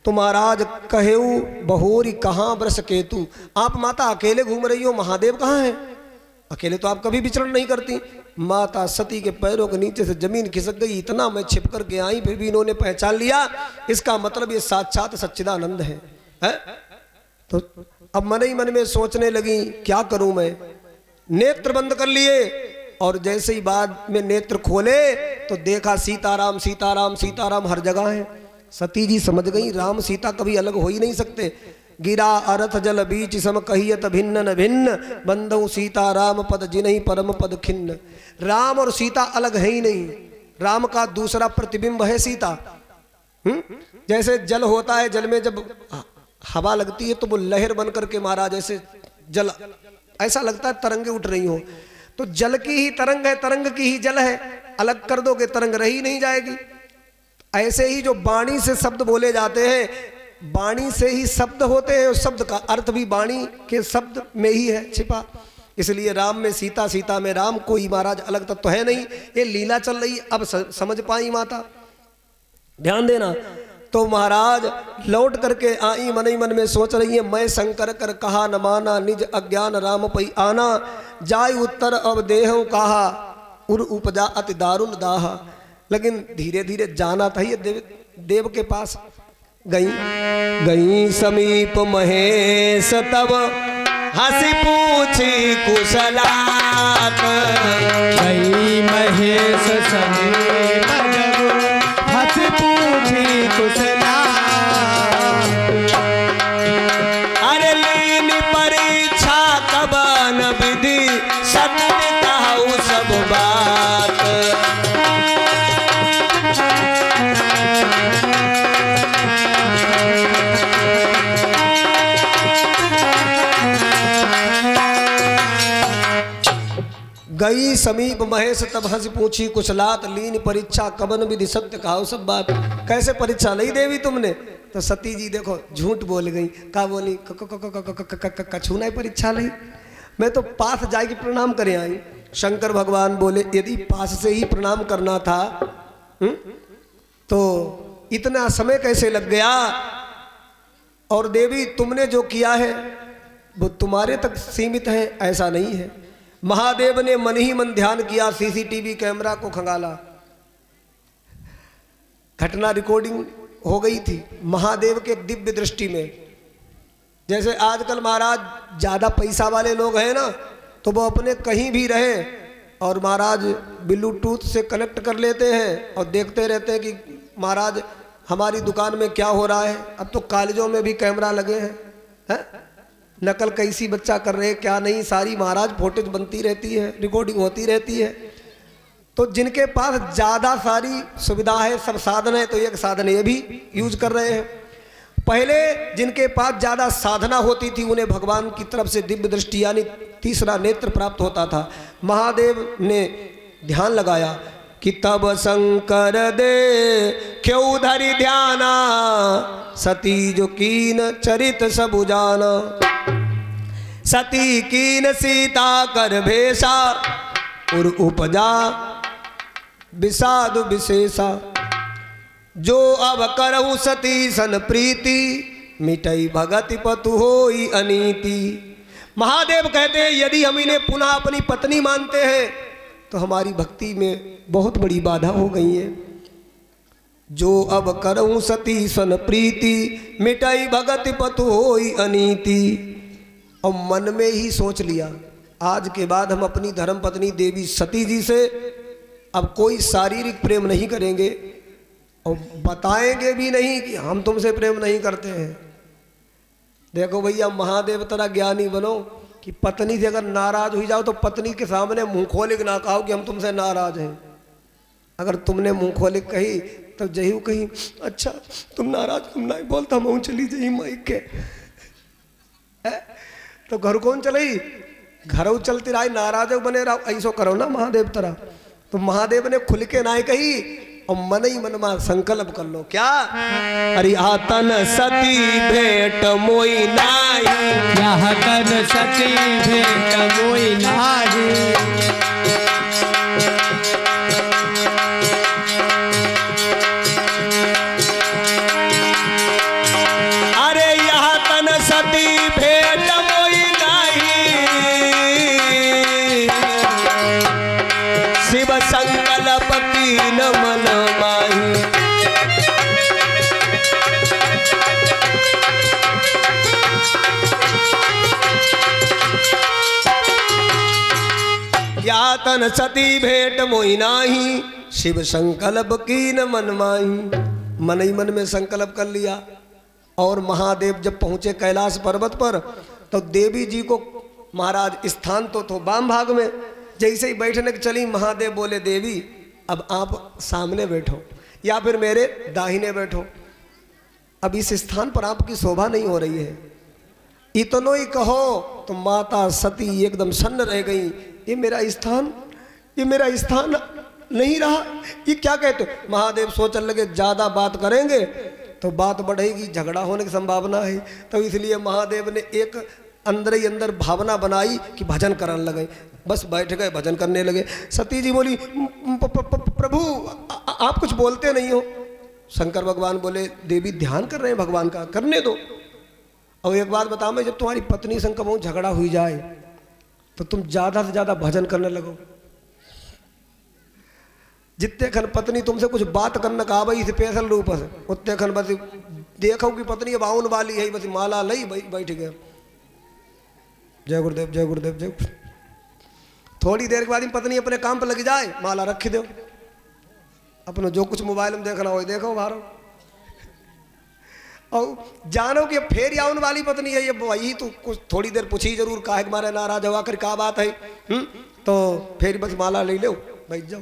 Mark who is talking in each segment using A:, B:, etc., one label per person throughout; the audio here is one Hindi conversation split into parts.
A: तो महाराज कहेऊ बहोरी कहाँ बरस केतु, आप माता अकेले घूम रही हो, महादेव कहाँ हैं? अकेले तो आप कभी विचरण नहीं करती। माता सती के पैरों के नीचे से जमीन खिसक गई, इतना मैं छिप कर के आई, फिर भी इन्होंने पहचान लिया, इसका मतलब ये साक्षात सच्चिदानंद है? तो अब मन ही मन में सोचने लगी क्या करूं मैं। नेत्र बंद कर लिए और जैसे ही बाद में नेत्र खोले तो देखा सीताराम सीताराम सीताराम हर जगह है। सती जी समझ गई राम सीता कभी अलग हो ही नहीं सकते। गिरा अरथ जल बीच सम कहियत भिन्न न भिन्न, बंदऊ सीता राम पद जिन्हीं परम पद खिन्न। राम और सीता अलग है ही नहीं, राम का दूसरा प्रतिबिंब है सीता। जैसे जल होता है, जल में जब हवा लगती है तो वो लहर बन करके महाराज ऐसे जल ऐसा लगता है तरंगे उठ रही हो, तो जल की ही तरंग है, तरंग की ही जल है, अलग कर दोगे तरंग रही नहीं जाएगी। ऐसे ही जो वाणी से शब्द बोले जाते हैं, वाणी से ही शब्द होते हैं, उस शब्द का अर्थ भी वाणी के शब्द में ही है छिपा। इसलिए राम में सीता, सीता में राम, कोई महाराज अलग तत्व तो है नहीं। ये लीला चल रही, अब समझ पाई माता, ध्यान देना। तो महाराज लौट करके आई, मन ही मन में सोच रही है मैं शंकर कर कहा न माना, निज अज्ञान राम पई आना, जाय उत्तर अब देहु कहा, उर उपजा अति दारुण दाहा। लेकिन धीरे धीरे जाना था ये देव के पास। गई समीप महेश तब हंसी पूछी कुशलात,
B: गई महेश समीप हंसी पूछी कुशलात।
A: अरे लीन परीक्षा कबन विधि सत्य कहूँ सब बात। गई समीप महेश तब हंस पूछी कुशलात, लीन परीक्षा कबन विधि सत्य कहाओ सब बात। कैसे परीक्षा ली देवी तुमने? तो सती जी देखो झूठ बोल गई। का बोली? कछु नहीं परीक्षा ली, मैं तो पास जाके प्रणाम करे आई। शंकर भगवान बोले यदि पास से ही प्रणाम करना था तो इतना समय कैसे लग गया? और देवी तुमने जो किया है वो तुम्हारे तक सीमित है, ऐसा नहीं है। महादेव ने मन ही मन ध्यान किया, सीसीटीवी कैमरा को खंगाला, घटना रिकॉर्डिंग हो गई थी महादेव के दिव्य दृष्टि में। जैसे आजकल महाराज ज्यादा पैसा वाले लोग हैं ना, तो वो अपने कहीं भी रहे और महाराज ब्लूटूथ से कनेक्ट कर लेते हैं और देखते रहते हैं कि महाराज हमारी दुकान में क्या हो रहा है। अब तो कॉलेजों में भी कैमरा लगे हैं, है? नकल कैसी बच्चा कर रहे क्या नहीं, सारी महाराज फोटेज बनती रहती है, रिकॉर्डिंग होती रहती है। तो जिनके पास ज़्यादा सारी सुविधा है, सब साधन है, तो एक साधन ये भी यूज कर रहे हैं। पहले जिनके पास ज़्यादा साधना होती थी उन्हें भगवान की तरफ से दिव्य दृष्टि यानी तीसरा नेत्र प्राप्त होता था। महादेव ने ध्यान लगाया कि तब शंकर दे क्यों धरि ध्याना, सती जो कीन चरित सब जाना। सती कीन सीता कर भेषा, उर उपजा विषाद विशेषा। जो अब करहु सती सन प्रीति, मिटई भगति पतु होई अनीति। महादेव कहते हैं यदि हम इन्हें पुनः अपनी पत्नी मानते हैं तो हमारी भक्ति में बहुत बड़ी बाधा हो गई है। जो अब करहु सती सन प्रीति, मिटई भगति पतु होई अनीति। और मन में ही सोच लिया आज के बाद हम अपनी धर्म पत्नी देवी सती जी से अब कोई शारीरिक प्रेम नहीं करेंगे और बताएंगे भी नहीं कि हम तुमसे प्रेम नहीं करते हैं। देखो भैया महादेव तरह ज्ञानी बनो कि पत्नी से अगर नाराज हो जाओ तो पत्नी के सामने मुंह खोले ना कहो कि हम तुमसे नाराज हैं। अगर तुमने मुंह खोले कही तो जही कही अच्छा तुम नाराज तुम नहीं बोलता मुँह चली जही माइक के तो घर कौन चलई? घर चलती रही नाराज बने रहो, ऐसो करो ना महादेव तरह। तो महादेव ने खुल के ना कही और मन ही मन में संकल्प कर लो क्या? अरे आतन सती भेंट मोई नाही,
B: यह तन सती भेंट मोई नाही।
A: सती भेट मोई नाही, शिव संकल्प कीन मन माही। यातन सती भेट मोई नाही, शिव संकल्प कीन मन माही। मन ही मन में संकल्प कर लिया। और महादेव जब पहुंचे कैलाश पर्वत पर तो देवी जी को महाराज स्थान तो वाम भाग में, जैसे ही बैठने चली महादेव बोले देवी अब आप सामने बैठो या फिर मेरे दाहिने बैठो, अब इस स्थान पर आपकी शोभा नहीं हो रही है। इतनो ही कहो तो माता सती एकदम सन्न रह गई, ये मेरा स्थान नहीं रहा, ये क्या कहते हो। महादेव सोचने लगे ज्यादा बात करेंगे तो बात बढ़ेगी, झगड़ा होने की संभावना है, तो इसलिए महादेव ने एक अंदर ही अंदर भावना बनाई कि भजन करने लगे। बस बैठ गए, भजन करने लगे। सती जी बोली प्रभु आप कुछ बोलते नहीं हो। शंकर भगवान बोले देवी ध्यान कर रहे हैं भगवान का, करने दो। और एक बात बताओ, मैं जब तुम्हारी पत्नी संग कबहू झगड़ा हुई जाए तो तुम ज्यादा से ज्यादा भजन करने लगो। जितने खन पत्नी तुमसे कुछ बात करने का आवे स्पेशल रूप से, उतने खन बस देखो कि पत्नी अब आउन वाली है, बस माला लई बैठ गए, जय गुरुदेव जय गुरुदेव जय गुरुदेव। थोड़ी देर के बाद पत्नी अपने काम पर लग जाए, माला रख दो, अपना जो कुछ मोबाइल में देखना हो देखो बाहर, और जानो कि फेर आउन वाली पत्नी है ये, वही तो कुछ थोड़ी देर पूछी जरूर, काहे के मारे नाराज हुआ कर क्या बात है, तो फिर बस माला ले लो, बैठ जाओ,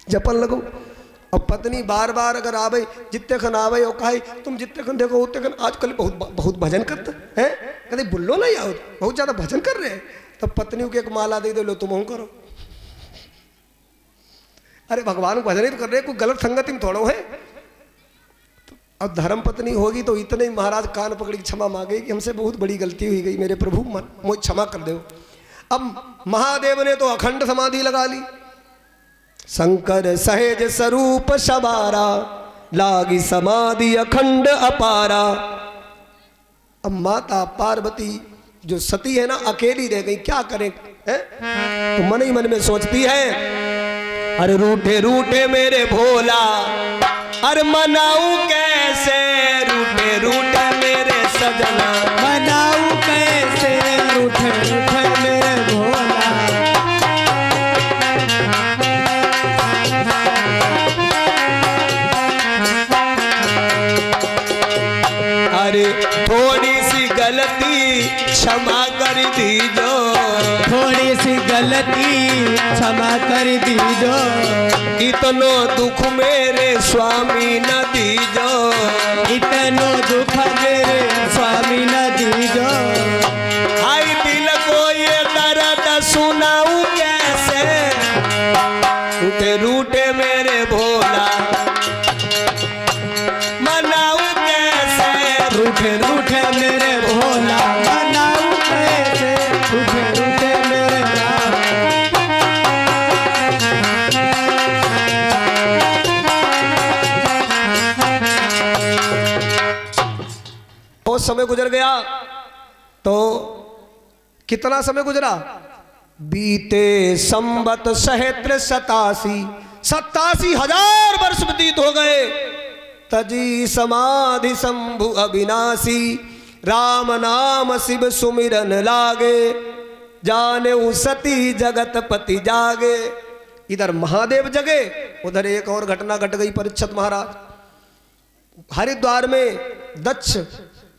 A: जपन लगो। और पत्नी बार बार अगर आवे, जितने खन आवे और कहे तुम जितने खन देखो उतने खन आजकल बहुत भजन करते हैं, कहते बुल्लो नहीं आओ बहुत ज्यादा भजन कर रहे हैं, तो पत्नियों की एक माला दे दो, लो तुम हूं करो। अरे भगवान को भजन ही तो कर रहे, कोई गलत संगति में थोड़ो है। और धर्म पत्नी होगी तो इतने ही महाराज कान पकड़ी क्षमा मांगे कि हमसे बहुत बड़ी गलती हुई गई, मेरे प्रभु मुझे क्षमा कर दो। अब महादेव ने तो अखंड समाधि लगा ली। शंकर सहज स्वरूप सवारा, लागी समाधि अखंड अपारा। अब माता पार्वती जो सती है ना अकेली रह गई, क्या करें है? तो मन ही मन में सोचती है अरे रूठे रूठे मेरे भोला, अरे मनाऊं कैसे रूठे रूठे मेरे सजना,
B: मनाऊं कैसे रूठे रूठे मेरे भोला।
A: अरे थोड़ी सी गलती क्षमा कर दीजो,
B: थोड़ी सी गलती क्षमा कर दीजो,
A: इतनो दुख मेरे स्वामी न दीजो,
B: इतनो दुख मेरे स्वामी न दीजो।
A: हाय दिल को ये दर्द सुनाऊं कैसे, रूठे रूठे मेरे भोला, मनाऊं कैसे
B: रूठे रूठे मेरे भोला, मनाऊं कैसे रूठे रूठे मेरे राम।
A: बहुत समय गुजर गया। तो कितना समय गुजरा? बीते संवत सहस्त्र 87,000 वर्ष व्यतीत हो गए। तजी समाधि शंभु अविनाशी, राम नाम शिव सुमिरन लागे, जाने सती जगत पति जागे। इधर महादेव जगे, उधर एक और घटना घट गई। परीक्षित महाराज हरिद्वार में दक्ष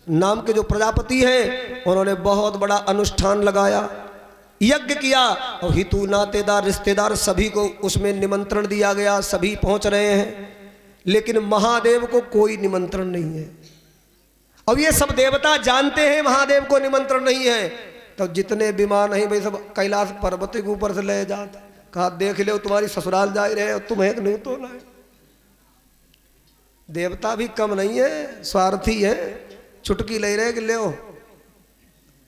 A: नाम के जो प्रजापति हैं, उन्होंने बहुत बड़ा अनुष्ठान लगाया, यज्ञ किया, और हितू नातेदार रिश्तेदार सभी को उसमें निमंत्रण दिया गया, सभी पहुंच रहे हैं, लेकिन महादेव को कोई निमंत्रण नहीं है। अब ये सब देवता जानते हैं महादेव को निमंत्रण नहीं है, तो जितने विमान हैं भाई सब कैलाश पर्वत के ऊपर से ले जाते, कहा देख लो तुम्हारी ससुराल जा रहे हो, तुम्हें नहीं तो ना। देवता भी कम नहीं है, स्वार्थी है, चुटकी ले रहे कि ले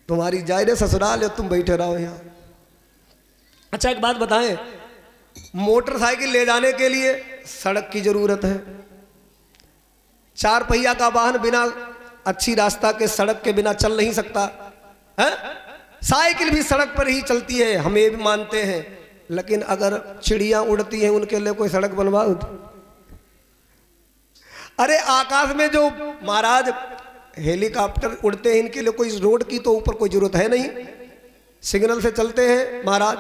A: तुम्हारी जा रहे ससुराल हो, तुम बैठे रहो यहाँ। अच्छा एक बात बताएं, मोटरसाइकिल ले जाने के लिए सड़क की जरूरत है, 4 पहिया का वाहन बिना अच्छी रास्ता के सड़क के बिना चल नहीं सकता है। साइकिल भी सड़क पर ही चलती है, हम ये भी मानते हैं, लेकिन अगर चिड़िया उड़ती हैं उनके लिए कोई सड़क बनवाओ। अरे आकाश में जो महाराज हेलीकॉप्टर उड़ते हैं, इनके लिए कोई रोड की तो ऊपर कोई जरूरत है नहीं, सिग्नल से चलते हैं महाराज।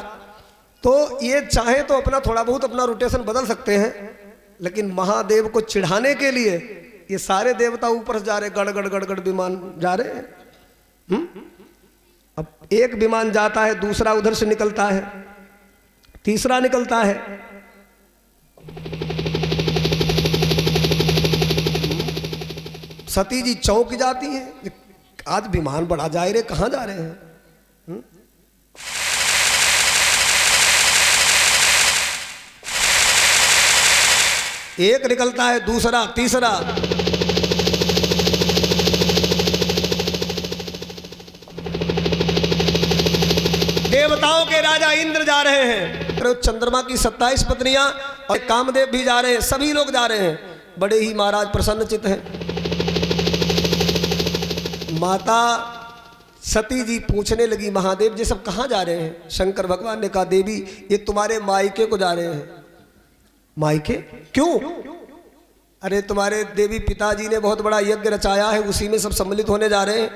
A: तो ये चाहे तो अपना थोड़ा बहुत अपना रोटेशन बदल सकते हैं, लेकिन महादेव को चिढ़ाने के लिए ये सारे देवता ऊपर जा रहे, गड़ गड़ गड़ गड़ विमान जा रहे हैं। अब एक विमान जाता है, दूसरा उधर से निकलता है, तीसरा निकलता है। सती जी चौंक जाती हैं, आज विमान बढ़ा जा रहे, कहां जा रहे हैं। एक निकलता है, दूसरा, तीसरा। देवताओं के राजा इंद्र जा रहे हैं, चंद्रमा की 27 पत्नियां और कामदेव भी जा रहे हैं, सभी लोग जा रहे हैं, बड़े ही महाराज प्रसन्नचित्त हैं। माता सती जी पूछने लगी, महादेव जी सब कहाँ जा रहे हैं। शंकर भगवान ने कहा, देवी ये तुम्हारे मायके को जा रहे हैं। मायके क्यों? अरे तुम्हारे देवी पिताजी ने बहुत बड़ा यज्ञ रचाया है, उसी में सब सम्मिलित होने जा रहे हैं।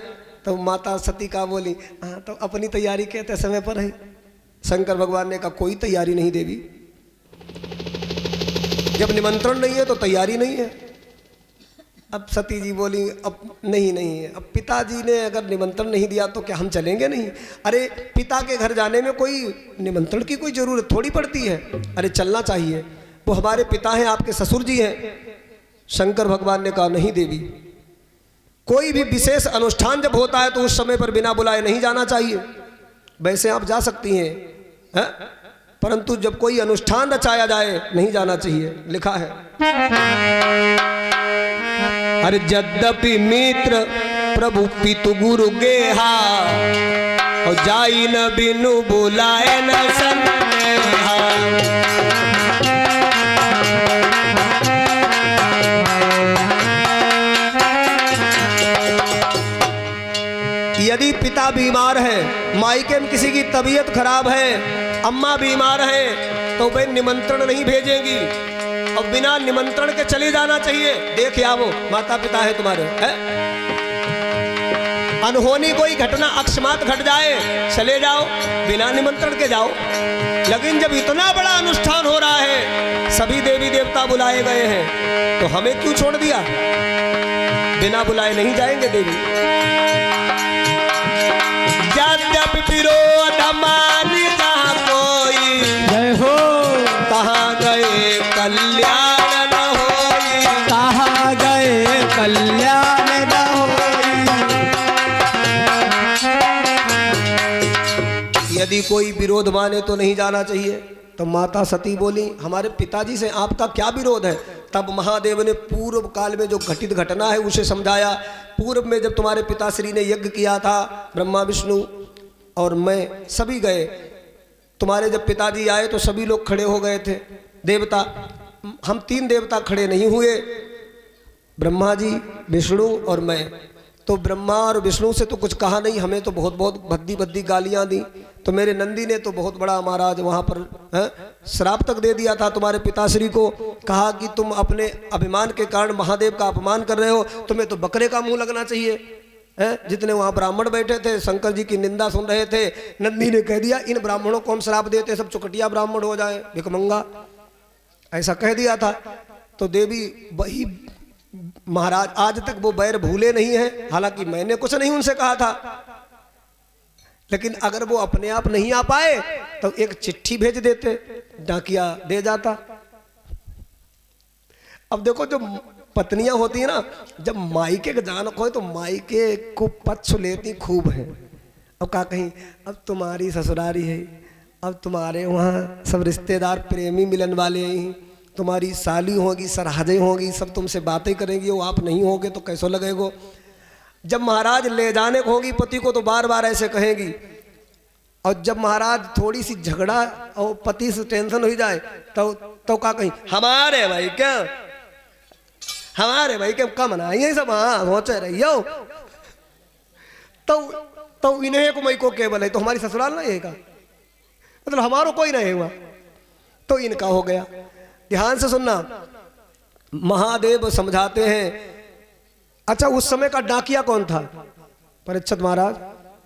A: तो माता सती का बोली, हाँ तो अपनी तैयारी कहते समय पर है। शंकर भगवान ने कहा, कोई तैयारी नहीं देवी, जब निमंत्रण नहीं है तो तैयारी नहीं है। अब सती जी बोली, अब नहीं है, अब पिताजी ने अगर निमंत्रण नहीं दिया तो क्या हम चलेंगे नहीं। अरे पिता के घर जाने में कोई निमंत्रण की कोई जरूरत थोड़ी पड़ती है, अरे चलना चाहिए, वो हमारे पिता हैं, आपके ससुर जी हैं। शंकर भगवान ने कहा, नहीं देवी, कोई भी विशेष अनुष्ठान जब होता है तो उस समय पर बिना बुलाए नहीं जाना चाहिए। वैसे आप जा सकती हैं है? परंतु जब कोई अनुष्ठान रचाया जाए नहीं जाना चाहिए। लिखा है, अरे यद्यपि मित्र प्रभु पितु गुरु गेहा, और जाई न बिनु बुलाए न सन्नेहा। यदि पिता बीमार है, मायके में किसी की तबीयत खराब है, अम्मा बीमार है, तो वे निमंत्रण नहीं भेजेंगी और बिना निमंत्रण के चले जाना चाहिए। देख आओ, माता पिता है तुम्हारे, है? अनहोनी कोई घटना अकस्मात घट जाए, चले जाओ, बिना निमंत्रण के जाओ। लेकिन जब इतना बड़ा अनुष्ठान हो रहा है, सभी देवी देवता बुलाए गए हैं, तो हमें क्यों छोड़ दिया? बिना बुलाए नहीं जाएंगे देवी। जब विरोध मान जहाँ कोई,
B: जय हो
A: कहाँ गए कल्याण न होई,
B: कहाँ गए कल्याण न होई।
A: यदि कोई विरोध माने तो नहीं जाना चाहिए। तो माता सती बोली, हमारे पिताजी से आपका क्या विरोध है? तब महादेव ने पूर्व काल में जो घटित घटना है उसे समझाया। पूर्व में जब तुम्हारे पिताश्री ने यज्ञ किया था, ब्रह्मा विष्णु और मैं सभी गए, तुम्हारे जब पिताजी आए तो सभी लोग खड़े हो गए थे देवता। हम 3 देवता खड़े नहीं हुए, ब्रह्मा जी, विष्णु और मैं। तो ब्रह्मा और विष्णु से तो कुछ कहा नहीं, हमें तो बहुत बहुत भद्दी भद्दी गालियां दी। तो मेरे नंदी ने तो बहुत बड़ा महाराज वहाँ पर श्राप तक दे दिया था तुम्हारे पिताश्री को। कहा कि तुम अपने अभिमान के कारण महादेव का अपमान कर रहे हो, तुम्हें तो बकरे का मुंह लगना चाहिए। जितने वहाँ ब्राह्मण बैठे थे शंकर जी की निंदा सुन रहे थे, नंदी ने कह दिया, इन ब्राह्मणों को हम श्राप देते सब चुकटिया ब्राह्मण हो जाए, भिखमंगा, ऐसा कह दिया था। तो देवी वही महाराज आज तक वो बैर भूले नहीं है। हालांकि मैंने कुछ नहीं उनसे कहा था, लेकिन अगर वो अपने आप नहीं आ पाए तो एक चिट्ठी भेज देते, डाकिया दे जाता। अब देखो जो पत्नियां होती है ना, जब मायके का जान खोए तो मायके को पक्ष लेती खूब है। अब क्या कहीं, अब तुम्हारी ससुरारी है, अब तुम्हारे वहाँ सब रिश्तेदार प्रेमी मिलन वाले हैं, तुम्हारी साली होगी, सरहदें होगी, सब तुमसे बातें करेंगी, वो आप नहीं होगे तो कैसो लगेगो। जब महाराज ले जाने को होगी पति को तो बार बार ऐसे कहेंगी। और जब महाराज थोड़ी सी झगड़ा और पति से टेंशन हो जाए तो क्या कहीं, हमारे भाई क्या हमारे भाई के कम ना ये सब हाँ सोचे रही हो तो इन्हें को मई को केवल है तो हमारी ससुराल नहीं है का मतलब हमारो कोई नहीं हुआ तो इनका हो गया। ध्यान से सुनना, महादेव समझाते हैं। अच्छा उस समय का डाकिया कौन था परीक्षित महाराज?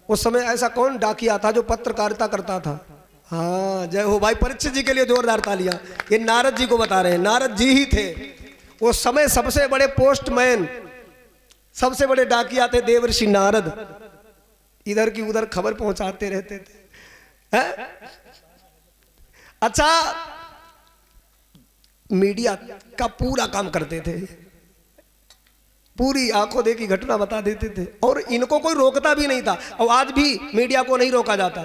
A: उस समय ऐसा कौन डाकिया था जो पत्रकारिता करता था? हाँ जय हो भाई, परीक्षित जी के लिए जोरदार तालियां। ये नारद जी को बता रहे हैं, नारद जी ही थे उस समय सबसे बड़े पोस्टमैन, सबसे बड़े डाकिया थे देवर्षि नारद। इधर की उधर खबर पहुंचाते रहते थे है? अच्छा मीडिया का पूरा काम करते थे, पूरी आंखों देखी घटना बता देते थे और इनको कोई रोकता भी नहीं था। और आज भी मीडिया को नहीं रोका जाता,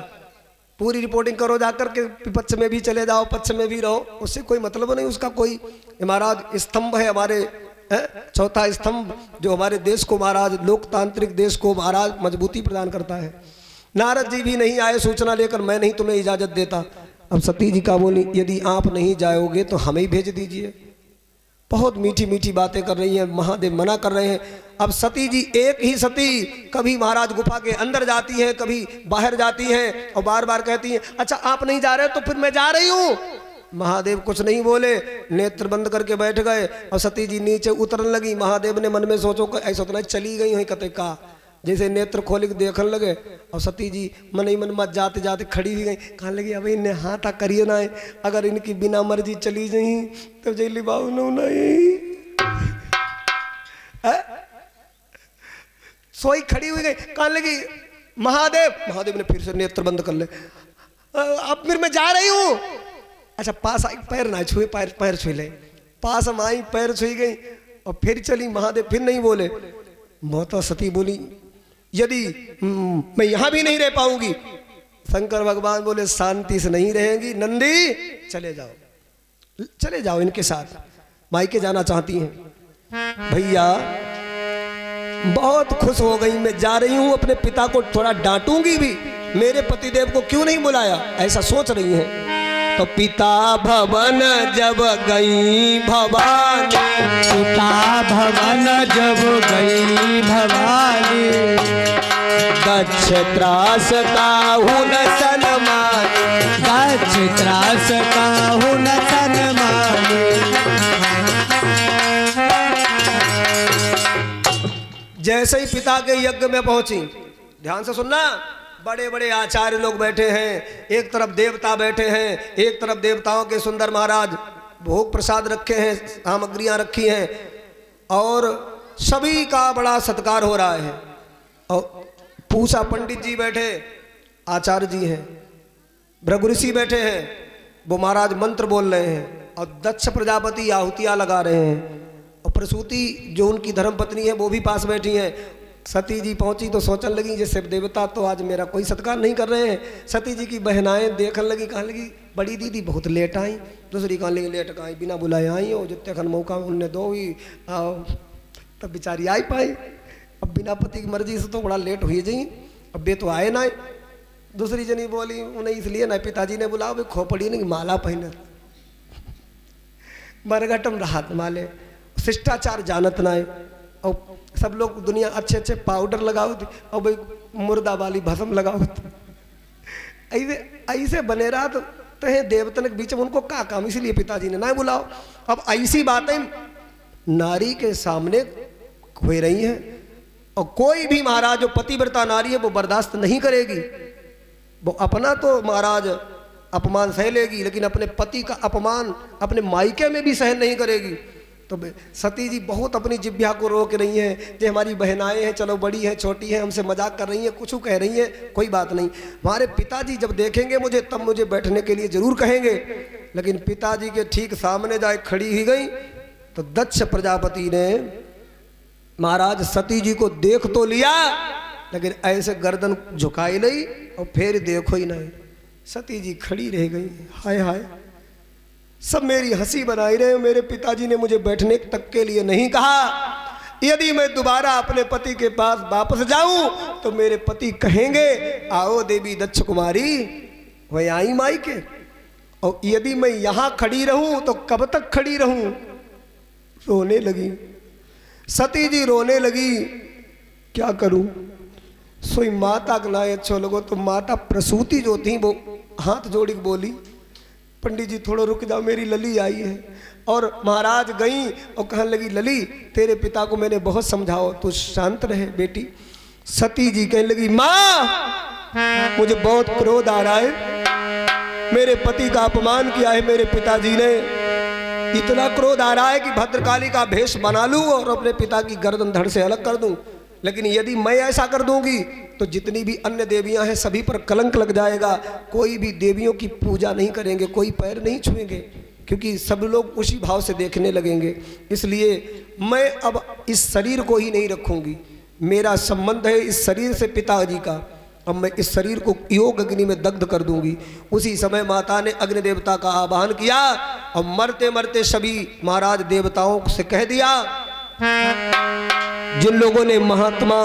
A: पूरी रिपोर्टिंग करो, जाकर के पक्ष में भी चले जाओ पक्ष में भी रहो, उससे कोई मतलब नहीं उसका कोई। महाराज स्तंभ है हमारे, चौथा स्तंभ जो हमारे देश को महाराज, लोकतांत्रिक देश को महाराज मजबूती प्रदान करता है। नारद जी भी नहीं आए सूचना लेकर, मैं नहीं तुम्हें इजाजत देता। अब सती जी का बोली यदि आप नहीं जाओगे तो हमें ही भेज दीजिए। बहुत मीठी मीठी बातें कर रही हैं, महादेव मना कर रहे हैं। अब सती जी एक ही सती कभी महाराज गुफा के अंदर जाती हैं, कभी बाहर जाती हैं और बार बार कहती हैं अच्छा आप नहीं जा रहे तो फिर मैं जा रही हूँ। महादेव कुछ नहीं बोले, नेत्र बंद करके बैठ गए और सती जी नीचे उतरने लगी। महादेव ने मन में सोचो ऐसा उतना चली गई हुई कते का, जैसे नेत्र खोल के देखने लगे और सती जी मन ही मन मत जाते जाते खड़ी हुई गई। कहने लगी अब इन्हें हाथा करिए ना, अगर इनकी बिना मर्जी चली गई तो जेली बाबू नहीं सोई खड़ी हुई गई। कहने लगी महादेव ने फिर से नेत्र बंद कर ले, अब फिर मैं जा रही हूँ। अच्छा पास आई, पैर ना छुए, पैर छुई ले, पास हम आई पैर छुई गई और फिर चली। महादेव फिर नहीं बोले। माता सती बोली यदि मैं यहां भी नहीं रह पाऊंगी। शंकर भगवान बोले शांति से नहीं रहेंगी नंदी, चले जाओ इनके साथ, मायके जाना चाहती हैं। भैया बहुत खुश हो गई, मैं जा रही हूं, अपने पिता को थोड़ा डांटूंगी भी, मेरे पतिदेव को क्यों नहीं बुलाया, ऐसा सोच रही हैं। तो पिता भवन जब गई भवानी,
B: पिता भवन जब गई भवानी,
A: दक्ष त्रास काहू न सनमानी,
B: दक्ष त्रास काहू न सनमानी।
A: जैसे ही पिता के यज्ञ में पहुंची, ध्यान से सुनना, बड़े बड़े आचार्य लोग बैठे हैं, एक तरफ देवता बैठे हैं, एक तरफ देवताओं के सुंदर महाराज भोग प्रसाद रखे हैं, सामग्रियां रखी हैं और सभी का बड़ा सत्कार हो रहा है। और पूषा पंडित जी बैठे, आचार्य जी हैं, भृगु ऋषि बैठे हैं, वो महाराज मंत्र बोल रहे हैं और दक्ष प्रजापति आहुतियां लगा रहे हैं और प्रसूति जो उनकी धर्मपत्नी है वो भी पास बैठी हैं। सती जी पहुंची तो सोचने लगी जैसे देवता तो आज मेरा कोई सत्कार नहीं कर रहे हैं। सती जी की बहनाएं देखने लगी, कहने लगी बड़ी दीदी बहुत लेट आई, दूसरी कहने लगी लेट आई, बिना बुलाए आई हो, जितने खन मौका उनने दो ही तब बेचारी आई पाई। अब बिना पति की मर्जी से तो बड़ा लेट हुई जी, अब बे तो आए ना। दूसरी जनी बोली उन्हें इसलिए ना पिताजी ने बुलाओ, भाई खोपड़ी नहीं माला पहने, मरघटम राहत माले, शिष्टाचार जानत ना है। और सब लोग दुनिया अच्छे अच्छे पाउडर लगाओ थी और भाई मुर्दा वाली भस्म लगाओ थी। ऐसे बने रहा तो है देवतन के बीच में उनको क्या काम, इसलिए पिताजी ने ना बुलाओ। अब ऐसी बातें नारी के सामने हो रही हैं और कोई भी महाराज जो पतिव्रता नारी है वो बर्दाश्त नहीं करेगी। वो अपना तो महाराज अपमान सह लेगी लेकिन अपने पति का अपमान अपने मायके में भी सहन नहीं करेगी। तो सती जी बहुत अपनी जिभ्या को रोक रही हैं, जो हमारी बहनाएं हैं, चलो बड़ी हैं छोटी हैं, हमसे मजाक कर रही हैं, कुछ कह रही हैं, कोई बात नहीं। हमारे पिताजी जब देखेंगे मुझे तब मुझे बैठने के लिए जरूर कहेंगे। लेकिन पिताजी के ठीक सामने जाए खड़ी ही गई तो दक्ष प्रजापति ने महाराज सती जी को देख तो लिया लेकिन ऐसे गर्दन झुकाई नहीं और फिर देखो ही नहीं। सती जी खड़ी रह गई, हाय हाय सब मेरी हंसी बनाई रहे, मेरे पिताजी ने मुझे बैठने तक के लिए नहीं कहा। यदि मैं दोबारा अपने पति के पास वापस जाऊं तो मेरे पति कहेंगे आओ देवी दक्ष कुमारी वह आई माई के, और यदि मैं यहां खड़ी रहूं तो कब तक खड़ी रहूं। रोने लगी, सती जी रोने लगी, क्या करूं? सोई माता का ना अच्छो लगो तो माता प्रसूति जो थी वो हाथ जोड़ी के बोली, पंडित जी थोड़ा रुक जाओ, मेरी लली आई है। और महाराज गई और कहने लगी, लली तेरे पिता को मैंने बहुत समझाओ, तू शांत रहे बेटी। सती जी कहने लगी, माँ मुझे बहुत क्रोध आ रहा है, मेरे पति का अपमान किया है मेरे पिताजी ने, इतना क्रोध आ रहा है कि भद्रकाली का भेष बना लूं और अपने पिता की गर्दन धड़ से अलग कर दूं। लेकिन यदि मैं ऐसा कर दूंगी तो जितनी भी अन्य देवियां हैं सभी पर कलंक लग जाएगा, कोई भी देवियों की पूजा नहीं करेंगे, कोई पैर नहीं छुएंगे, क्योंकि सब लोग उसी भाव से देखने लगेंगे। इसलिए मैं अब इस शरीर को ही नहीं रखूंगी, मेरा संबंध है इस शरीर से पिताजी का, अब मैं इस शरीर को योग अग्नि में दग्ध कर दूंगी। उसी समय माता ने अग्नि देवता का आवाहन किया और मरते मरते सभी महाराज देवताओं से कह दिया, जिन लोगों ने महात्मा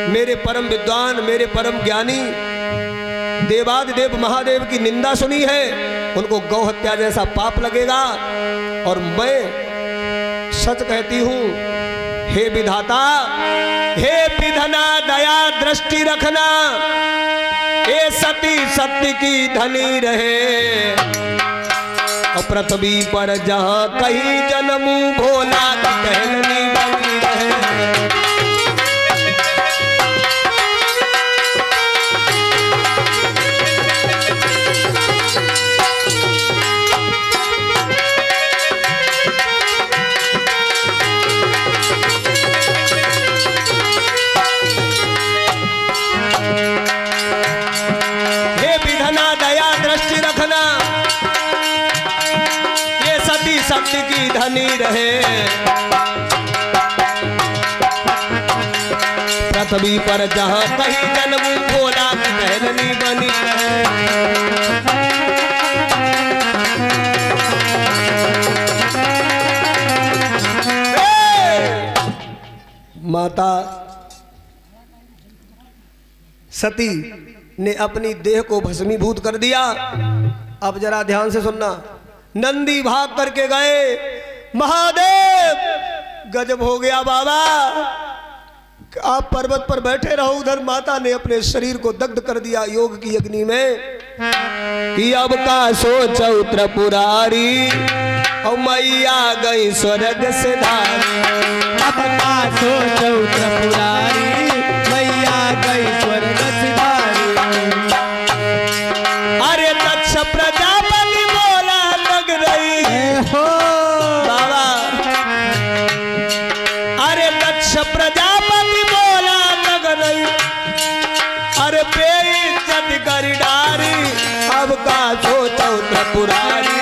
A: मेरे परम विद्वान मेरे परम ज्ञानी देवादिदेव महादेव की निंदा सुनी है, उनको गौ हत्या जैसा पाप लगेगा। और मैं सच कहती हूं, हे विधाता, हे विधना दया दृष्टि रखना, हे सती सत्य की धनी रहे, और पृथ्वी पर जहां कहीं जन्मू भोला की कहलनी बनी रहे। शक्ति की धनी रहे, पृथ्वी पर जहां कहीं जन्म भोला की कहलनी बनी रहे। माता सती ने अपनी देह को भस्मीभूत कर दिया। अब जरा ध्यान से सुनना, नंदी भाग करके गए, महादेव गजब हो गया बाबा, आप पर्वत पर बैठे रहो। उधर माता ने अपने शरीर को दग्ध कर दिया योग की अग्नि में कि अब का सोचो त्रिपुरारी, और मैया गई स्वर्ग से धारी।
B: अब का सोचो त्रिपुरारी, मैया गई स्वर्ग से धारी।
A: अरे दक्ष प्रजापति बोला लग रही
B: हो
A: बाबा, अरे दक्ष प्रजापति बोला लग रही, अरे बेइज्जत कर डारी। अब का सोचो त्रिपुरारी,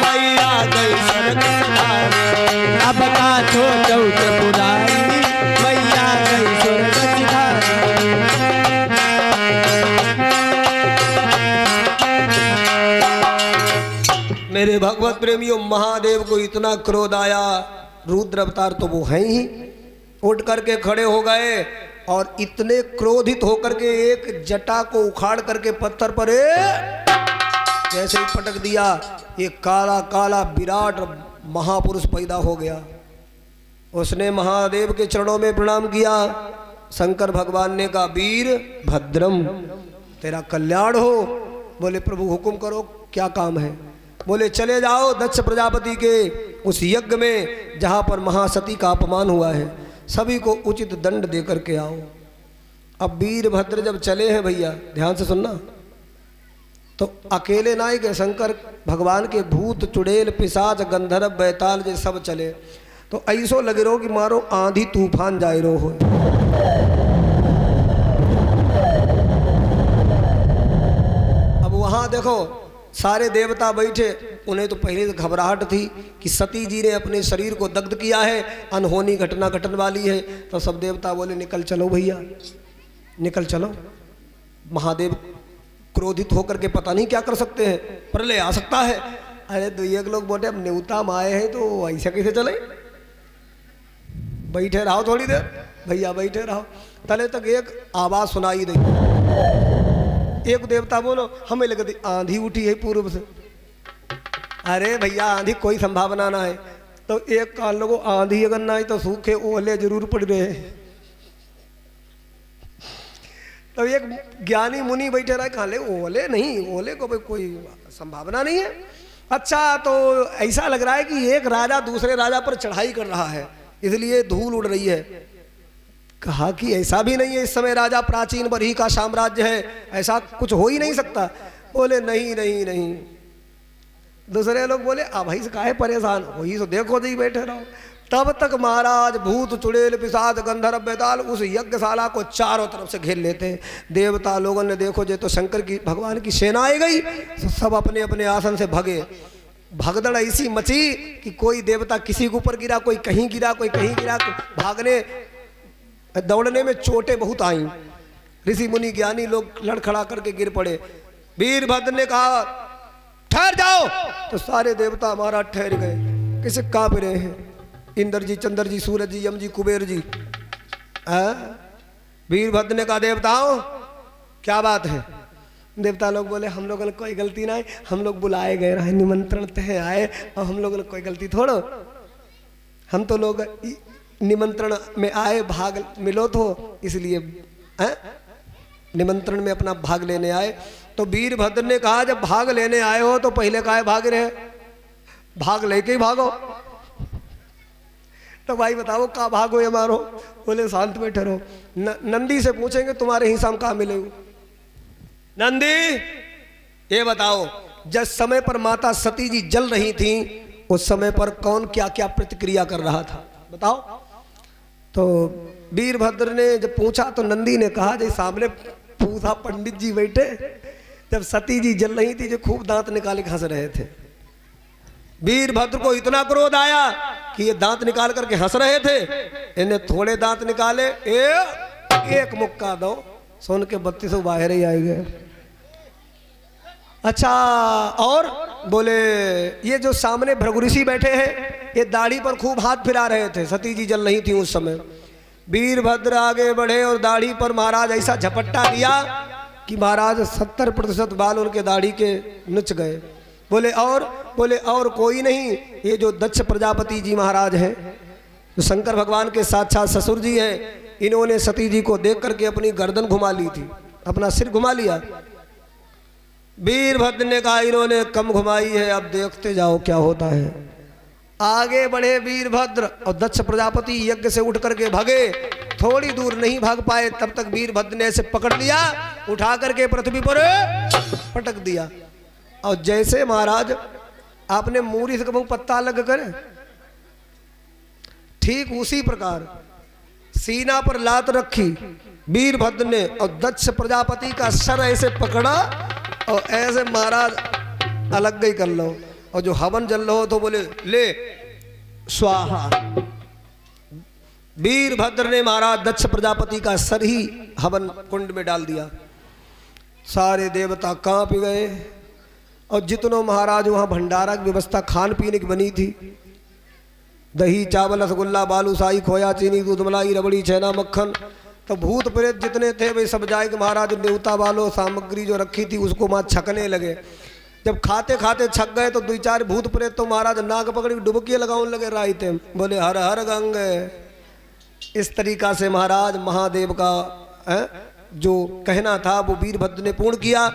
A: मैया गई स्वर्ग से धारी।
B: अब का सोचो त्रिपुरारी, मैया गई स्वर्ग से धारी।
A: मेरे भगवत प्रेमियों, महादेव को इतना क्रोध आया, रुद्र अवतार तो वो हैं ही, उठ करके खड़े हो गए और इतने क्रोधित होकर के एक जटा को उखाड़ करके पत्थर पर जैसे ही पटक दिया, एक काला काला विराट महापुरुष पैदा हो गया। उसने महादेव के चरणों में प्रणाम किया। शंकर भगवान ने कहा, वीर भद्रम तेरा कल्याण हो। बोले प्रभु हुक्म करो, क्या काम है? बोले चले जाओ दक्ष प्रजापति के उस यज्ञ में जहां पर महासती का अपमान हुआ है, सभी को उचित दंड दे करके आओ। अब वीरभद्र जब चले हैं भैया, ध्यान से सुनना, तो अकेले ना ही गए, शंकर भगवान के भूत चुड़ैल पिशाच गंधर्व बैताल जे सब चले। तो ऐसो लगे रहो कि मारो आंधी तूफान जाए रो हो। अब वहां देखो सारे देवता बैठे, उन्हें तो पहले से घबराहट थी कि सती जी ने अपने शरीर को दग्ध किया है, अनहोनी घटना घटने वाली है। तो सब देवता बोले निकल चलो भैया, निकल चलो। महादेव क्रोधित होकर के पता नहीं क्या कर सकते हैं, प्रलय आ सकता है। अरे तो एक लोग बोले अब न्योता में आए हैं तो ऐसा कैसे चले, बैठे रहो थोड़ी देर भैया, बैठे रहो। तले तक एक आवाज सुनाई दी, एक देवता बोलो हमें लगे आंधी उठी है पूर्व से। अरे भैया आंधी कोई संभावना ना है, तो एक कान लोगो आंधी अगर ना आई तो सूखे ओले जरूर पड़ रहे हैं। तो एक ज्ञानी मुनि बैठे रहे, कहा ले ओले नहीं, ओले को भाई कोई संभावना नहीं है। अच्छा, तो ऐसा लग रहा है कि एक राजा दूसरे राजा पर चढ़ाई कर रहा है, इसलिए धूल उड़ रही है। कहा कि ऐसा भी नहीं है, इस समय राजा प्राचीन बरही का साम्राज्य है, ऐसा कुछ हो ही नहीं सकता। बोले नहीं नहीं नहीं। दूसरे लोग बोले अब भाई से काहे परेशान हो ही, तो देखो जी बैठे रहो। तब तक महाराज भूत चुड़ैल पिशाच गंधर्व बेताल उस यज्ञशाला को चारों तरफ से घेर लेते हैं। देवता लोगों ने देखो जे तो शंकर की भगवान की सेना आई गई, तो सब अपने अपने आसन से भगे। भगदड़ ऐसी मची कि कोई देवता किसी के ऊपर गिरा, कोई कहीं गिरा, कोई कहीं गिरा। भागने दौड़ने में चोटें बहुत आई। ऋषि मुनि ज्ञानी लोग लड़खड़ा करके गिर पड़े। वीरभद्र ने कहा ठहर जाओ, तो सारे देवता हमारा ठहर गए। किसे कांप रहे हैं? इंद्र जी, चंद्र जी, सूरज जी, यम जी, कुबेर जी। वीरभद्र ने कहा देवताओं क्या बात है? देवता लोग बोले हम लोगों ने कोई गलती ना है, हम लोग बुलाए गए रहे, निमंत्रण तय आए, और हम लोगों ने कोई गलती थोड़ो, हम तो लोग निमंत्रण में आए, भाग मिलो तो इसलिए निमंत्रण में अपना भाग लेने आए। तो वीरभद्र ने कहा जब भाग लेने आए हो तो पहले काहे भाग रहे, भाग लेके ही भागो। तो भाई बताओ कहाँ भागो ये मारो? बोले शांत बैठे रहो, नंदी से पूछेंगे तुम्हारे हिसाब कहाँ मिलेंगे। नंदी ये बताओ जिस समय पर माता सती जी जल रही थी उस समय पर कौन क्या क्या प्रतिक्रिया कर रहा था, बताओ। तो वीरभद्र ने जब पूछा तो नंदी ने कहा जैसे सामने पूछा पंडित जी बैठे, जब सती जी जल रही थी जो खूब दांत निकाले हंस रहे थे। वीरभद्र को इतना क्रोध आया कि ये दांत निकाल करके हंस रहे थे, इन्हें थोड़े दांत निकाले, एक मुक्का दो, सुन के 32 बाहर ही आए गए। अच्छा, और बोले ये जो सामने भृगु ऋषि बैठे हैं ये दाढ़ी पर खूब हाथ फिरा रहे थे, सती जी जल रही थी उस समय। वीरभद्र आगे बढ़े और दाढ़ी पर महाराज ऐसा झपट्टा दिया कि महाराज 70% बाल उनके दाढ़ी के नुच गए। बोले और कोई नहीं, ये जो दक्ष प्रजापति जी महाराज हैं, जो शंकर भगवान के साक्षात ससुर जी हैं, इन्होंने सती जी को देख करके अपनी गर्दन घुमा ली थी, अपना सिर घुमा लिया। वीरभद्र ने कहा इन्होंने कम घुमाई है, अब देखते जाओ क्या होता है। आगे बढ़े वीरभद्र और दक्ष प्रजापति यज्ञ से उठ करके भागे। थोड़ी दूर नहीं भाग पाए तब तक वीरभद्र ने ऐसे पकड़ लिया, उठा करके पृथ्वी पर पटक दिया। और जैसे महाराज आपने मूरी से कभी पत्ता लग कर, ठीक उसी प्रकार सीना पर लात रखी वीरभद्र ने और दक्ष प्रजापति का सर ऐसे पकड़ा और ऐसे महाराज अलग ही कर लो। और जो हवन जल रहा हो तो बोले ले स्वाहा। वीरभद्र ने महाराज दक्ष प्रजापति का सर ही हवन कुंड में डाल दिया। सारे देवता कांप गए। और जितनों महाराज वहाँ भंडारा की व्यवस्था खान पीने की बनी थी, दही चावल रसगुल्ला बालूशाही खोया चीनी दूध मलाई रबड़ी छेना मक्खन, तो भूत प्रेत जितने थे वे सब जाए कि महाराज न्योता वालों सामग्री जो रखी थी उसको वहाँ छकने लगे। जब खाते खाते छक गए तो 2-4 भूत प्रेत तो महाराज नाग पकड़ी डुबकियाँ लगाने लगे रायते, बोले हर हर गंगे। इस तरीका से महाराज महादेव का जो कहना था वो वीरभद्र ने पूर्ण किया।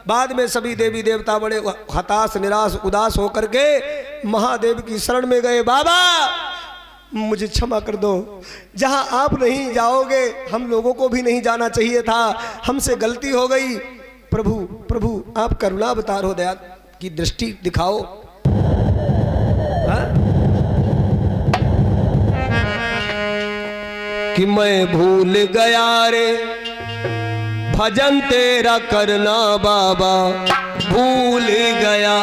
A: बाद में सभी देवी देवता बड़े हताश निराश उदास होकर के महादेव की शरण में गए। बाबा मुझे क्षमा कर दो, जहां आप नहीं जाओगे हम लोगों को भी नहीं जाना चाहिए था, हमसे गलती हो गई। प्रभु प्रभु आप करुणा अवतार हो, दया की दृष्टि दिखाओ। कि मैं भूल गया रे भजन तेरा करना बाबा, भूल गया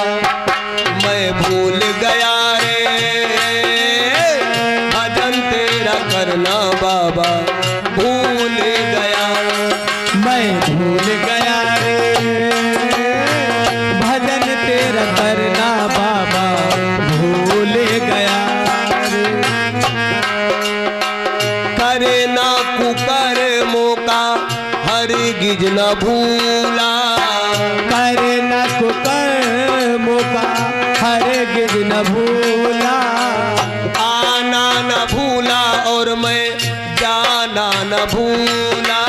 A: मैं भूल गया रे भजन तेरा करना बाबा, भूल गया
B: मैं भूल गया रे भजन तेरा करना बाबा, भूल गया रे।
A: करे ना कुकर मौका हरगिज न भूला,
B: करे न कुकर मौका हरगिज न भूला,
A: आना न भूला,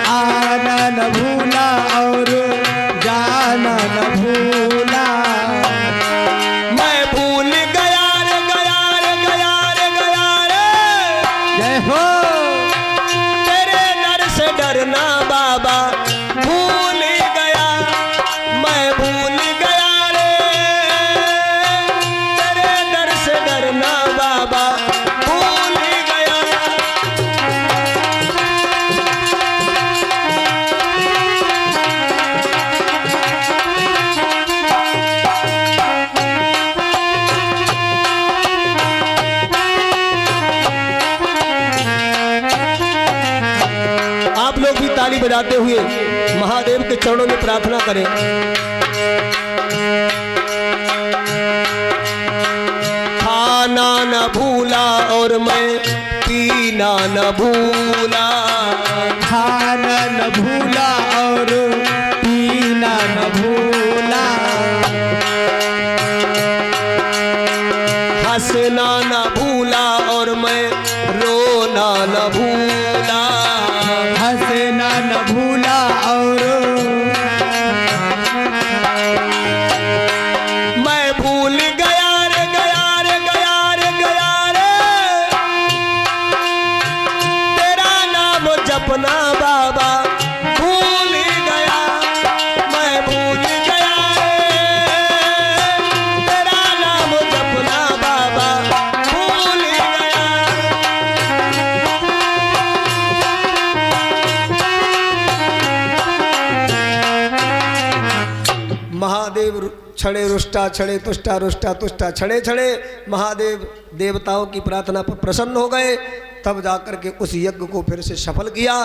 B: आना न भूला और जाना न भूला।
A: मैं भूल गया रे गया रे गया रे गया रे,
B: जय हो।
A: तेरे दर से डरना बाबा भूल गया, मैं भूल गया रे, तेरे दर से डरना बाबा भूल गया। आप लोग भी ताली बजाते हुए महादेव के चरणों में प्रार्थना करें। खाना न भूला और मैं पीना न भूला,
B: खाना न भूला और पीना न भूला।
A: हंसना न भूला और मैं रोना न भूला,
B: हंसना न भूला और
A: मैं भूल गया रे गया रे गया रे गया रे, तेरा नाम जपना बाबा भूल गया, मैं भूल गया रे, तेरा नाम जपना बाबा भूल गया। महादेव क्षणे रुष्टा क्षणे तुष्टा रुष्टा तुष्टा क्षणे क्षणे महादेव देवताओं की प्रार्थना पर प्रसन्न हो गए। तब जाकर के उस यज्ञ को फिर से सफल किया।